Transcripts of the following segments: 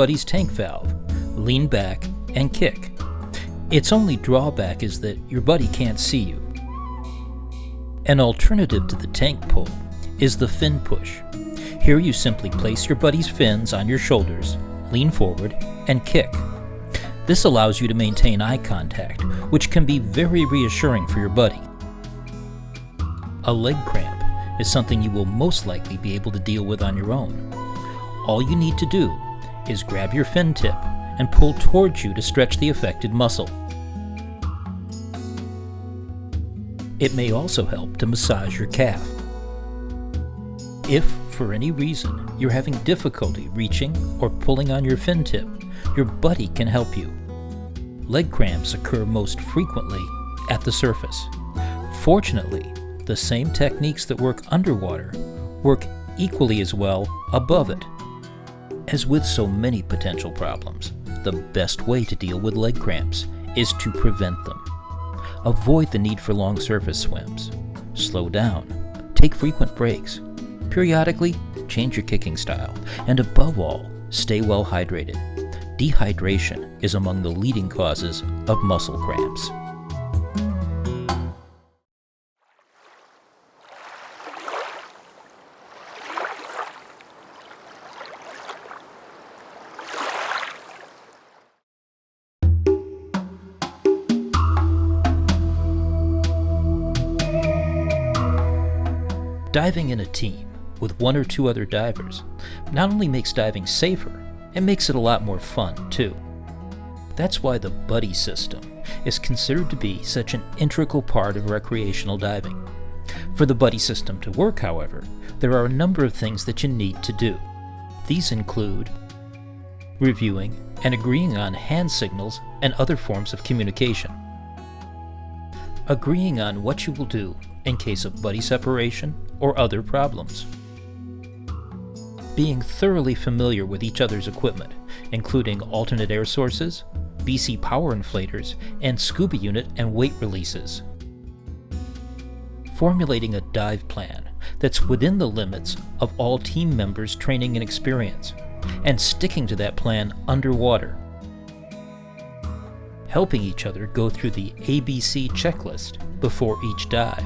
buddy's tank valve, lean back, and kick. Its only drawback is that your buddy can't see you. An alternative to the tank pull is the fin push. Here you simply place your buddy's fins on your shoulders, lean forward, and kick. This allows you to maintain eye contact, which can be very reassuring for your buddy. A leg cramp is something you will most likely be able to deal with on your own. All you need to do is grab your fin tip and pull towards you to stretch the affected muscle. It may also help to massage your calf. If, for any reason, you're having difficulty reaching or pulling on your fin tip, your buddy can help you. Leg cramps occur most frequently at the surface. Fortunately, the same techniques that work underwater work equally as well above it. As with so many potential problems, the best way to deal with leg cramps is to prevent them. Avoid the need for long surface swims. Slow down. Take frequent breaks. Periodically, change your kicking style. And above all, stay well hydrated. Dehydration is among the leading causes of muscle cramps. Diving in a team with one or two other divers not only makes diving safer, it makes it a lot more fun too. That's why the buddy system is considered to be such an integral part of recreational diving. For the buddy system to work, however, there are a number of things that you need to do. These include reviewing and agreeing on hand signals and other forms of communication, agreeing on what you will do in case of buddy separation or other problems, being thoroughly familiar with each other's equipment, including alternate air sources, BC power inflators, and scuba unit and weight releases, formulating a dive plan that's within the limits of all team members' training and experience, and sticking to that plan underwater, helping each other go through the ABC checklist before each dive,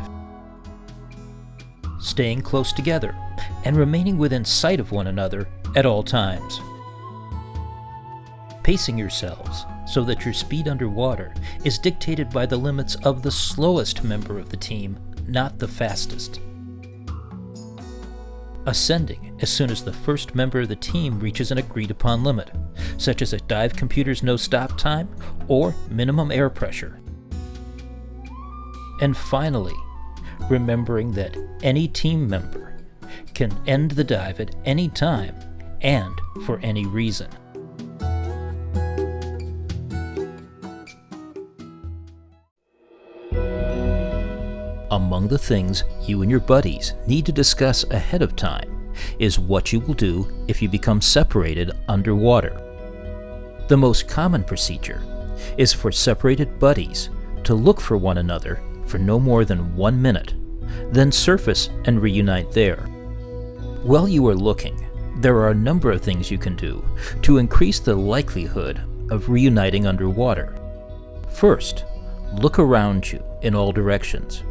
staying close together and remaining within sight of one another at all times, pacing yourselves so that your speed underwater is dictated by the limits of the slowest member of the team, not the fastest, ascending as soon as the first member of the team reaches an agreed upon limit, such as a dive computer's no stop time or minimum air pressure, and finally, remembering that any team member can end the dive at any time and for any reason. Among the things you and your buddies need to discuss ahead of time is what you will do if you become separated underwater. The most common procedure is for separated buddies to look for one another for no more than 1 minute, then surface and reunite there. While you are looking, there are a number of things you can do to increase the likelihood of reuniting underwater. First, look around you in all directions.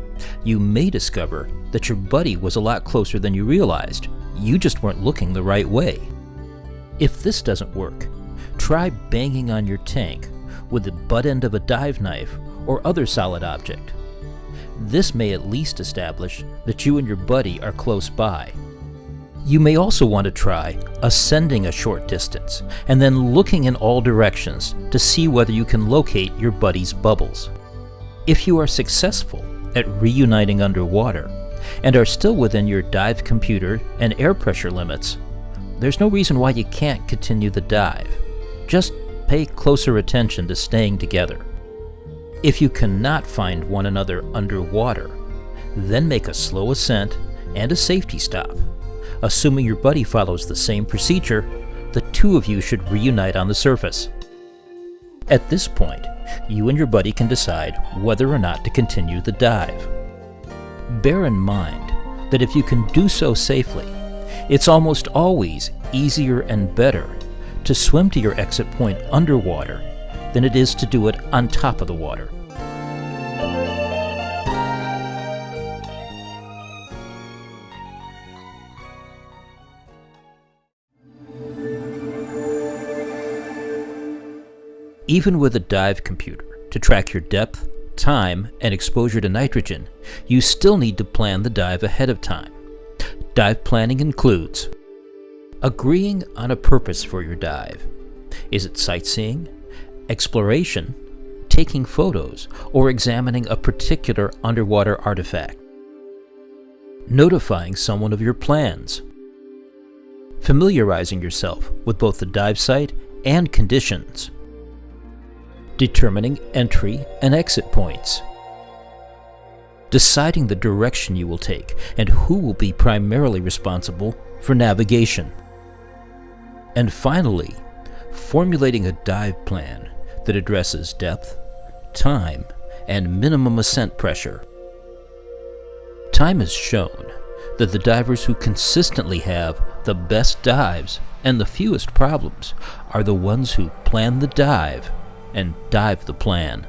You may discover that your buddy was a lot closer than you realized. You just weren't looking the right way. If this doesn't work, try banging on your tank with the butt end of a dive knife or other solid object. This may at least establish that you and your buddy are close by. You may also want to try ascending a short distance and then looking in all directions to see whether you can locate your buddy's bubbles. If you are successful at reuniting underwater and are still within your dive computer and air pressure limits, there's no reason why you can't continue the dive. Just pay closer attention to staying together. If you cannot find one another underwater, then make a slow ascent and a safety stop. Assuming your buddy follows the same procedure, the two of you should reunite on the surface. At this point, you and your buddy can decide whether or not to continue the dive. Bear in mind that if you can do so safely, it's almost always easier and better to swim to your exit point underwater than it is to do it on top of the water. Even with a dive computer to track your depth, time, and exposure to nitrogen, you still need to plan the dive ahead of time. Dive planning includes agreeing on a purpose for your dive. Is it sightseeing, exploration, taking photos, or examining a particular underwater artifact? Notifying someone of your plans. Familiarizing yourself with both the dive site and conditions. Determining entry and exit points. Deciding the direction you will take and who will be primarily responsible for navigation. And finally, formulating a dive plan that addresses depth, time, and minimum ascent pressure. Time has shown that the divers who consistently have the best dives and the fewest problems are the ones who plan the dive and dive the plan.